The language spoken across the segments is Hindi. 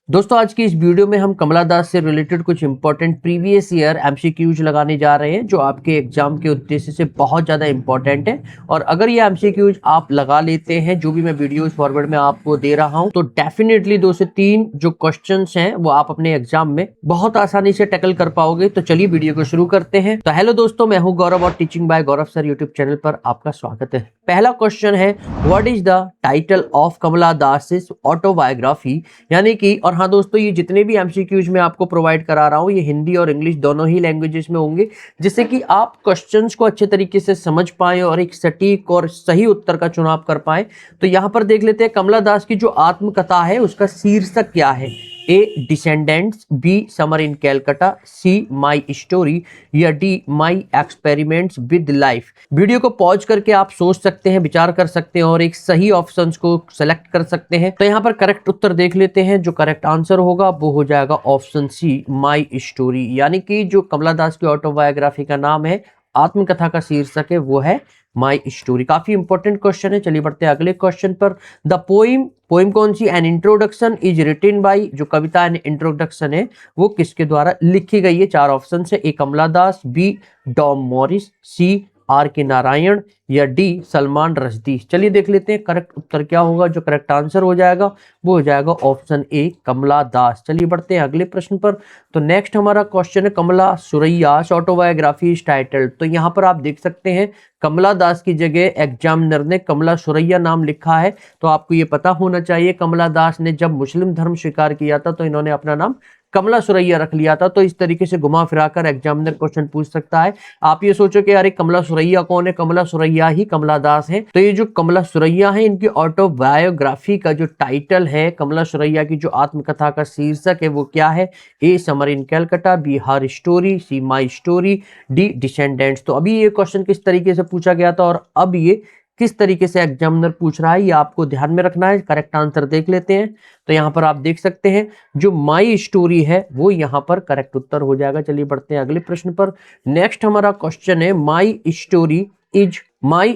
दोस्तों आज की इस वीडियो में हम कमला दास से रिलेटेड कुछ इंपॉर्टेंट प्रीवियस ईयर एमसीक्यूज लगाने जा रहे हैं जो आपके एग्जाम के उद्देश्य से बहुत ज़्यादा इंपॉर्टेंट है। और अगर ये एमसीक्यूज आप लगा लेते हैं जो भी मैं वीडियोस फॉरवर्ड में आपको दे रहा हूं, तो डेफिनेटली 2 से 3 जो क्वेश्चंस हैं वो आप अपने एग्जाम में बहुत आसानी से टैकल कर पाओगे। तो चलिए वीडियो को शुरू करते हैं। तो हेलो दोस्तों, मैं हूं गौरव और teaching by Gaurav sir YouTube channel पर आपका स्वागत है। पहला क्वेश्चन है, what is the title of Kamala Das autobiography, यानी कि और हाँ दोस्तों, ये जितने भी एमसीक्यूज मैं आपको प्रोवाइड करा रहा हूँ ये हिंदी और इंग्लिश दोनों ही लैंग्वेजेस में होंगे, जिससे कि आप क्वेश्चंस को अच्छे तरीके से समझ पाएं और एक सटीक और सही उत्तर का चुनाव कर पाएं। तो यहाँ पर देख लेते हैं कमला दास की जो आत्मकथा है उसका शीर्षक क्या है। A descendants, B summer in Calcutta, C my story या D my experiments with life. Video को पॉज करके आप सोच सकते हैं, विचार कर सकते हैं और एक सही ऑप्शंस को सेलेक्ट कर सकते हैं। तो यहाँ पर करेक्ट उत्तर देख लेते हैं। जो करेक्ट आंसर होगा वो हो जाएगा ऑप्शन सी, माई स्टोरी, यानी कि जो कमला दास की ऑटोबायोग्राफी का नाम है, आत्मकथा का शीर्षक है, वो है माई स्टोरी। काफी इंपॉर्टेंट क्वेश्चन है। चलिए बढ़ते हैं अगले क्वेश्चन पर। द पोइम कौन सी? An introduction is written by, जो कविता एन इंट्रोडक्शन है वो किसके द्वारा लिखी गई है? 4 ऑप्शन है। A Kamala Das, B Tom Morris, C R K Narayan या डी सलमान रश्दी। चलिए देख लेते हैं करेक्ट उत्तर क्या होगा। जो करेक्ट आंसर हो जाएगा वो हो जाएगा ऑप्शन ए, कमला दास। चलिए बढ़ते हैं अगले प्रश्न पर। तो नेक्स्ट हमारा क्वेश्चन है, कमला सुरैया ऑटोबायोग्राफी इज टाइटल्ड। तो यहाँ पर आप देख सकते हैं कमला दास की जगह एग्जामिनर ने कमला सुरैया नाम लिखा है। तो आपको ये पता होना चाहिए कमला दास ने जब मुस्लिम धर्म स्वीकार किया था तो इन्होंने अपना नाम कमला सुरैया रख लिया था। तो इस तरीके से घुमा फिराकर एग्जामिनर क्वेश्चन पूछ सकता है। आप ये सोचो कि अरे कमला सुरैया कौन है? कमला सुरैया ही कमला दास है। तो ये जो कमला सुरैया है इनकी ऑटोबायोग्राफी का जो टाइटल है, कमला सुरैया की जो आत्मकथा का शीर्षक है वो क्या है? A summer in Calcutta, B her story, C my story, D descendants. तो अभी ये क्वेश्चन किस तरीके से पूछा गया था और अब ये किस तरीके से एग्जामिनर पूछ रहा है, ये आपको ध्यान में रखना है। करेक्ट आंसर देख लेते हैं। तो यहाँ पर आप देख सकते हैं जो माई स्टोरी है वो यहाँ पर करेक्ट उत्तर हो जाएगा। चलिए बढ़ते हैं अगले प्रश्न पर। नेक्स्ट हमारा क्वेश्चन है, माई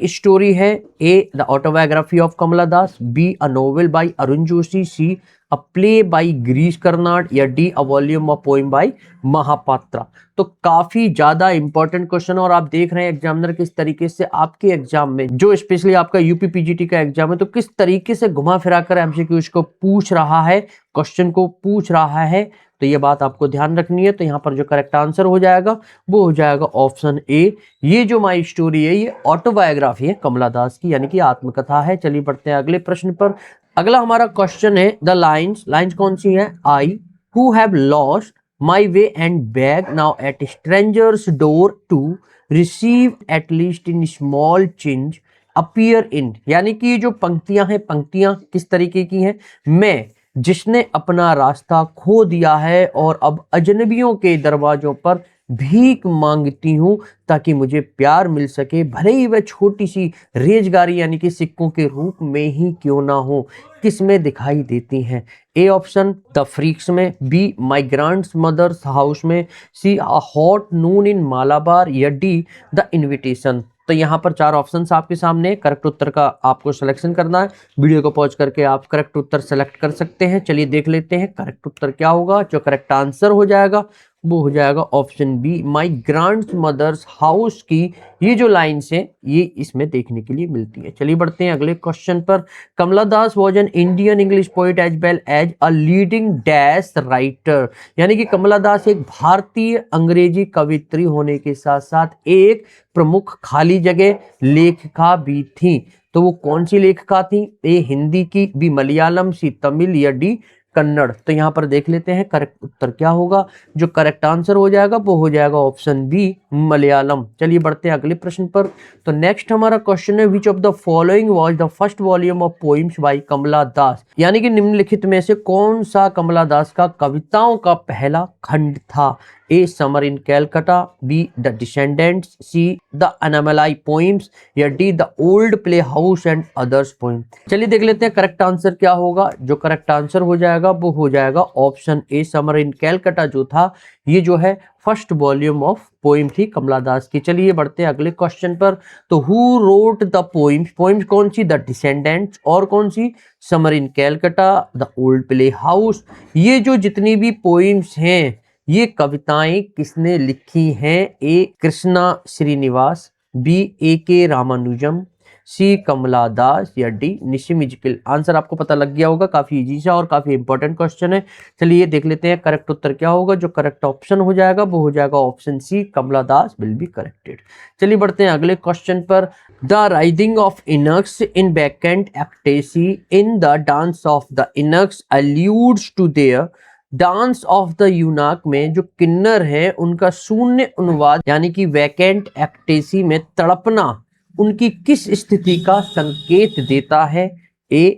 स्टोरी है A the autobiography of Kamala Das, B a novel by Arun Joshi, C a play by Girish Karnad या D a volume of poem by Mahapatra. तो काफी ज्यादा इंपॉर्टेंट क्वेश्चन और आप देख रहे हैं एग्जामिनर किस तरीके से आपके एग्जाम में, जो स्पेशली आपका यूपी पीजीटी का एग्जाम है, तो किस तरीके से घुमा फिराकर एमसीक्यूज को पूछ रहा है, क्वेश्चन को पूछ रहा है। तो ये बात आपको ध्यान रखनी है। तो यहाँ पर जो करेक्ट आंसर हो जाएगा वो हो जाएगा ऑप्शन ए। ये जो माई स्टोरी है ये ऑटोबायोग्राफी है कमला दास की, यानी कि आत्मकथा है। चलिए बढ़ते हैं अगले प्रश्न पर। अगला हमारा क्वेश्चन है, द लाइन्स कौन सी है? I who have lost my way and beg now at strangers door to receive at least in small change appear in, यानी कि जो पंक्तियां हैं, पंक्तियां किस तरीके की हैं? मैं जिसने अपना रास्ता खो दिया है और अब अजनबियों के दरवाजों पर भीख मांगती हूं ताकि मुझे प्यार मिल सके, भले ही वह छोटी सी रेजगारी यानी कि सिक्कों के रूप में ही क्यों ना हो। किस में दिखाई देती हैं? ए ऑप्शन द फ्रीक्स में, B my grandmother's house में, C a hot noon in Malabar या डी द इन्विटेशन। तो यहाँ पर 4 ऑप्शंस आपके सामने, करेक्ट उत्तर का आपको सिलेक्शन करना है। वीडियो को पॉज करके आप करेक्ट उत्तर सेलेक्ट कर सकते हैं। चलिए देख लेते हैं करेक्ट उत्तर क्या होगा। जो करेक्ट आंसर हो जाएगा वो हो जाएगा option B, my grandmother's house की ये जो लाइन्स हैं ये इसमें देखने के लिए मिलती है। चलिए बढ़ते हैं अगले क्वेश्चन पर। Kamala Das was an Indian English poet as well as a leading dash writer, यानी कि कमला दास एक भारतीय अंग्रेजी कवित्री होने के साथ साथ एक प्रमुख खाली जगह लेखिका भी थी। तो वो कौन सी लेखिका थी? ए हिंदी की, बी मलयालम, सी तमिल या डी कन्नड़। तो यहाँ पर देख लेते हैं करेक्ट उत्तर क्या होगा। जो करेक्ट आंसर हो जाएगा वो हो जाएगा ऑप्शन बी, मलयालम। चलिए बढ़ते हैं अगले प्रश्न पर। तो नेक्स्ट हमारा क्वेश्चन है, which of the following was the first volume of poems by Kamala Das, यानी कि निम्नलिखित में से कौन सा कमला दास का कविताओं का पहला खंड था? A summer in Calcutta, B the descendants, C the Annamalai poems, या D the old play house and others poem. चलिए देख लेते हैं करेक्ट आंसर क्या होगा। जो करेक्ट आंसर हो जाएगा वो हो जाएगा option A summer in Calcutta जो था ये जो है फर्स्ट वॉल्यूम ऑफ पोइम थी कमला दास की। चलिए बढ़ते हैं अगले क्वेश्चन पर। तो who wrote the poems, poems कौन सी, द डिसेंडेंट्स, और कौन सी, summer in Calcutta, the old play house. ये जो जितनी भी पोइम्स हैं ये कविताएं किसने लिखी हैं? ए कृष्णा श्रीनिवास, बी ए के रामानुजम, सी कमला दास, या डी निशिमिजिकल। आंसर आपको पता लग गया होगा, काफी इजी सा और काफी इंपॉर्टेंट क्वेश्चन है। चलिए देख लेते हैं करेक्ट उत्तर क्या होगा। जो करेक्ट ऑप्शन हो जाएगा वो हो जाएगा option C, Kamala Das will be corrected. चलिए बढ़ते हैं अगले क्वेश्चन पर। The rising of eunuchs in vacant ecstasy in the dance of the eunuchs alludes to their dance of the eunuch में जो किन्नर है उनका शून्य अनुवाद यानी कि वैकेंट एक्टेसी में तड़पना उनकी किस स्थिति का संकेत देता है? A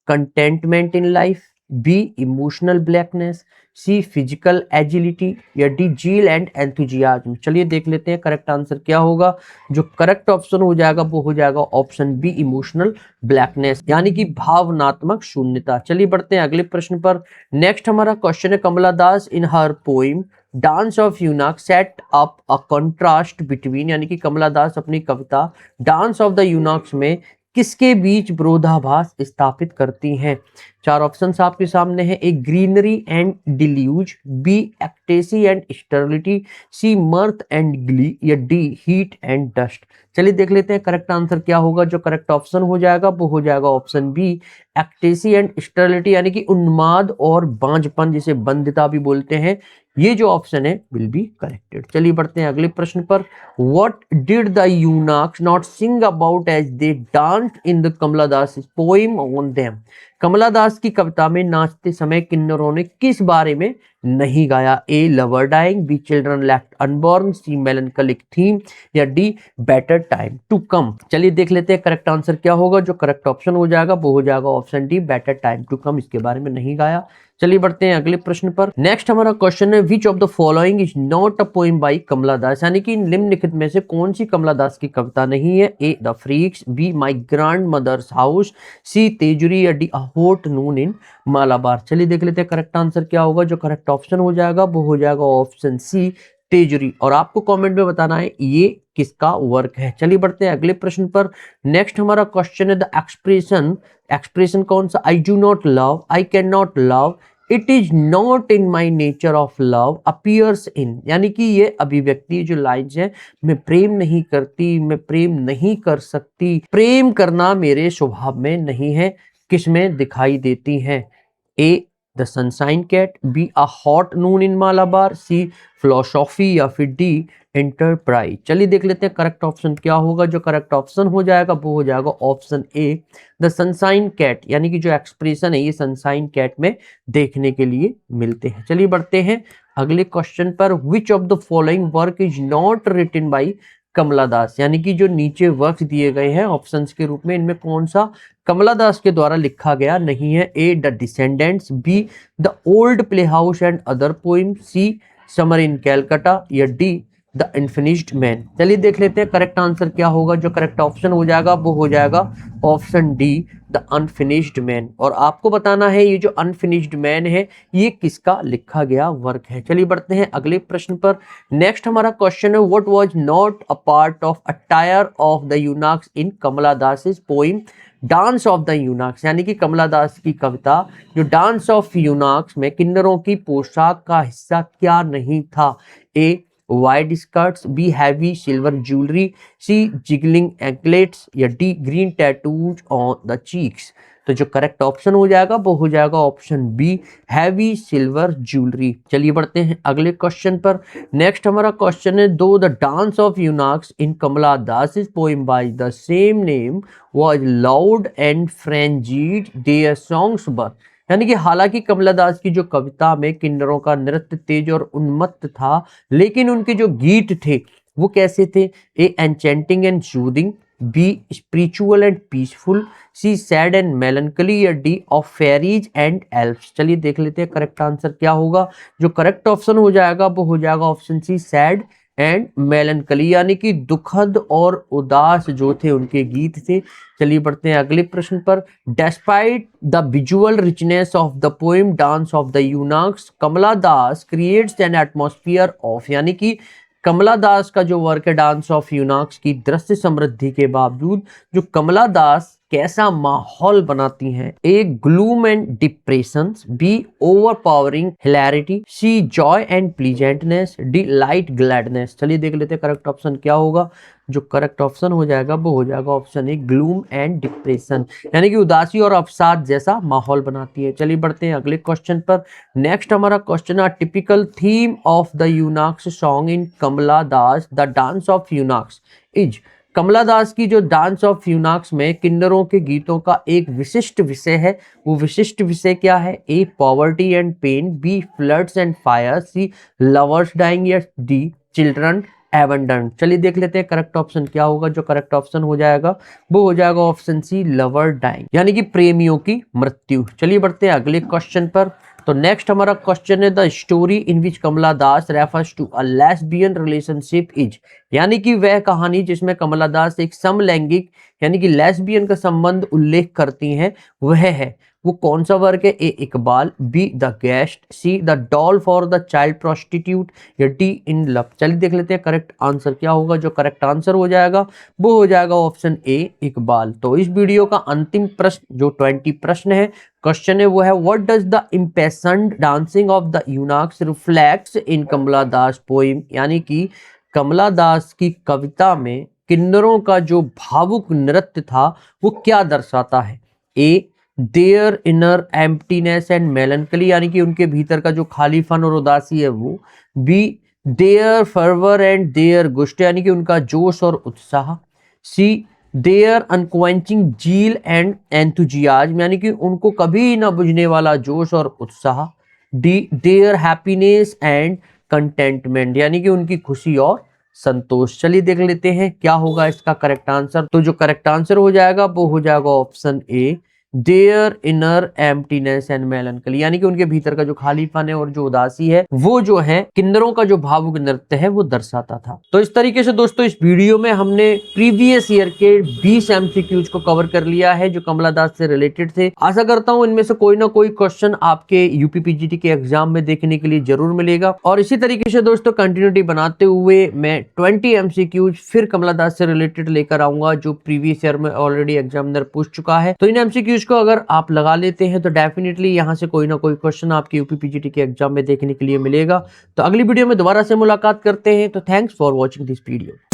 contentment in life, B emotional blankness, C physical agility, या डी जील एंड एंथुजियाज्म। चलिए देख लेते हैं करेक्ट आंसर क्या होगा। जो करेक्ट ऑप्शन हो जाएगा वो हो जाएगा ऑप्शन बी इमोशनल ब्लैकनेस यानी कि भावनात्मक शून्यता। चलिए बढ़ते हैं अगले प्रश्न पर। नेक्स्ट हमारा क्वेश्चन है Kamala Das in her poem dance of eunuch set up a contrast between, यानी कि कमला दास अपनी कविता डांस ऑफ द यूनाक्स में किसके बीच विरोधाभास स्थापित करती हैं? चार ऑप्शंस आपके सामने हैं। A greenery and deluge, B ecstasy and sterility, C mirth and glee, या डी हीट एंड डस्ट। चलिए देख लेते हैं करेक्ट आंसर क्या होगा। जो करेक्ट ऑप्शन हो जाएगा वो हो जाएगा option B ecstasy and sterility यानी कि उन्माद और बांझपन जिसे बंधिता भी बोलते हैं। ये जो ऑप्शन है विल बी करेक्टेड। चलिए बढ़ते हैं अगले प्रश्न पर। What did the eunuchs not sing about as they danced in the Kamala Das poem on them. Kamala Das की कविता में नाचते समय किन्नरों ने किस बारे में नहीं गाया? A lover dying, B children left unborn, C melancholic theme, या D better time to come. चलिए देख लेते हैं करेक्ट आंसर क्या होगा। जो करेक्ट ऑप्शन हो जाएगा वो हो जाएगा option D better time to come, इसके बारे में नहीं गाया। चलिए बढ़ते हैं अगले प्रश्न पर। नेक्स्ट हमारा क्वेश्चन है which of the following is not a poem by Kamala Das, यानी कि निम्नलिखित में से कौन सी कमला दास की कविता नहीं है? A the freaks, B my grandmother's house, C तेजुरी, या D a hot noon in Malabar. चलिए देख लेते हैं करेक्ट आंसर क्या होगा। जो करेक्ट ऑप्शन हो जाएगा वो हो जाएगा ऑप्शन सी तेजुरी, और आपको कमेंट में बताना है ये किसका वर्क है। चलिए बढ़ते हैं अगले प्रश्न पर। नेक्स्ट हमारा क्वेश्चन है द एक्सप्रेशन, एक्सप्रेशन कौन सा? I do not love, I can not love, it is not in my nature of love appears इन, यानी कि ये अभिव्यक्ति जो लाइन्स है, मैं प्रेम नहीं करती, मैं प्रेम नहीं कर सकती, प्रेम करना मेरे स्वभाव में नहीं है, किसमें दिखाई देती हैं? A the sunshine cat, B a hot noon in Malabar, C philosophy, या फिर डी एंटरप्राइज। चलिए देख लेते हैं करेक्ट ऑप्शन क्या होगा। जो करेक्ट ऑप्शन हो जाएगा वो हो जाएगा option A the sunshine cat, यानी कि जो एक्सप्रेशन है ये सनशाइन कैट में देखने के लिए मिलते हैं। चलिए बढ़ते हैं अगले क्वेश्चन पर। Which of the following work is not written by Kamala Das, यानी कि जो नीचे वर्क दिए गए हैं ऑप्शंस के रूप में इनमें कौन सा कमला दास के द्वारा लिखा गया नहीं है? A the descendants, B the old play house and other poem, C summer in Calcutta, या डी द अनफिनिश्ड मैन। चलिए देख लेते हैं करेक्ट आंसर क्या होगा। जो करेक्ट ऑप्शन हो जाएगा वो हो जाएगा option D the unfinished man, और आपको बताना है ये जो अनफिनिश्ड मैन है ये किसका लिखा गया वर्क है। चलिए बढ़ते हैं अगले प्रश्न पर। नेक्स्ट हमारा क्वेश्चन है what was not a part of attire of the eunuchs in Kamala Das poem dance of the eunuchs, यानी कि कमला दास की कविता जो डांस ऑफ यूनाक्स में किन्नरों की पोशाक का हिस्सा क्या नहीं था? A wide skirts, B heavy silver jewellery, C jiggling anklets, या D green tattoos on the cheeks. तो जो करेक्ट ऑप्शन हो जाएगा वो हो जाएगा option B heavy silver jewellery. चलिए बढ़ते हैं अगले क्वेश्चन पर। नेक्स्ट हमारा क्वेश्चन है though the dance of eunuchs in Kamala Das poem by the same name was loud and frenzied their songs were, यानी कि हालांकि कमला दास की जो कविता में किन्नरों का नृत्य तेज और उन्मत्त था, लेकिन उनके जो गीत थे वो कैसे थे? A enchanting and soothing, B spiritual and peaceful, C sad and melancholy, या D of fairies and elves. चलिए देख लेते हैं करेक्ट आंसर क्या होगा। जो करेक्ट ऑप्शन हो जाएगा वो हो जाएगा option C sad and melancholy, यानी कि दुखद और उदास जो थे उनके गीत थे। चलिए बढ़ते हैं अगले प्रश्न पर। Despite the visual richness of the poem dance of the eunuchs, Kamala Das creates an atmosphere of, यानी कि कमला दास का जो वर्क है डांस ऑफ यूनाक्स की दृश्य समृद्धि के बावजूद जो कमला दास कैसा माहौल बनाती हैं। A gloom and depression, B overpowering hilarity, C joy and pleasantness, D light gladness. चलिए देख लेते हैं करेक्ट ऑप्शन क्या होगा। जो करेक्ट ऑप्शन हो जाएगा वो हो जाएगा option A gloom and depression, यानी कि उदासी और अवसाद जैसा माहौल बनाती है। चलिए बढ़ते हैं अगले क्वेश्चन पर। नेक्स्ट हमारा क्वेश्चन है typical theme of the eunuchs song in Kamala Das the dance of eunuchs is. Kamala Das की जो डांस ऑफ यूनाक्स में किन्नरों के गीतों का एक विशिष्ट विषय है, वो विशिष्ट विषय क्या है। A poverty and pain, B floods and fire, C lovers dying, या डी चिल्ड्रन एबंडन। चलिए देख लेते हैं करेक्ट ऑप्शन क्या होगा। जो करेक्ट ऑप्शन हो जाएगा वो हो जाएगा ऑप्शन सी लवर डाइंग, यानी कि प्रेमियों की मृत्यु। चलिए बढ़ते हैं अगले क्वेश्चन पर। तो नेक्स्ट हमारा क्वेश्चन है the story in which Kamala Das refers to a lesbian relationship is, यानी कि वह कहानी जिसमें कमला दास एक समलैंगिक यानी कि लेस्बियन का संबंध उल्लेख करती हैं वह है, वो कौन सा वर्क है। A Iqbal, B the guest, C the doll for the child prostitute, या डी इन लव। चलिए देख लेते हैं करेक्ट आंसर क्या होगा। जो करेक्ट आंसर हो जाएगा वो हो जाएगा ऑप्शन ए इकबाल। तो इस वीडियो का अंतिम प्रश्न जो 20 प्रश्न है क्वेश्चन है वो है what does the impassioned dancing of the eunuchs reflects in Kamala Das poem, यानी कि कमला दास की कविता में किन्नरों का जो भावुक नृत्य था वो क्या दर्शाता है। A their inner emptiness and melancholy, यानी कि उनके भीतर का जो खालीपन और उदासी है वो। B their fervour and their gusto, यानी कि उनका जोश और उत्साह। C their unquenching zeal and enthusiasm, यानी कि उनको कभी ना बुझने वाला जोश और उत्साह। D their happiness and contentment, यानी कि उनकी खुशी और संतोष। चलिए देख लेते हैं क्या होगा इसका करेक्ट आंसर। तो जो करेक्ट आंसर हो जाएगा वो हो जाएगा option A their inner emptiness and melancholy, यानी कि उनके भीतर का जो खालीपन है और जो उदासी है वो जो है किन्नरों का जो भावुक नृत्य है वो दर्शाता था। तो इस तरीके से दोस्तों इस वीडियो में हमने प्रीवियस ईयर के 20 एमसीक्यूज को कवर कर लिया है जो कमला दास से रिलेटेड थे। आशा करता हूं इनमें से कोई ना कोई क्वेश्चन आपके यूपीपीजीटी के एग्जाम में देखने के लिए जरूर मिलेगा। और इसी तरीके से दोस्तों कंटिन्यूटी बनाते हुए मैं 20 एमसीक्यूज फिर कमला दास से रिलेटेड लेकर आऊंगा जो प्रीवियस ईयर में ऑलरेडी एग्जामिनर पूछ चुका है। तो इन एमसीक्यूज को अगर आप लगा लेते हैं तो डेफिनेटली यहां से कोई ना कोई क्वेश्चन आपके यूपीपीजीटी के एग्जाम में देखने के लिए मिलेगा। तो अगली वीडियो में दोबारा से मुलाकात करते हैं। तो thanks for watching this video.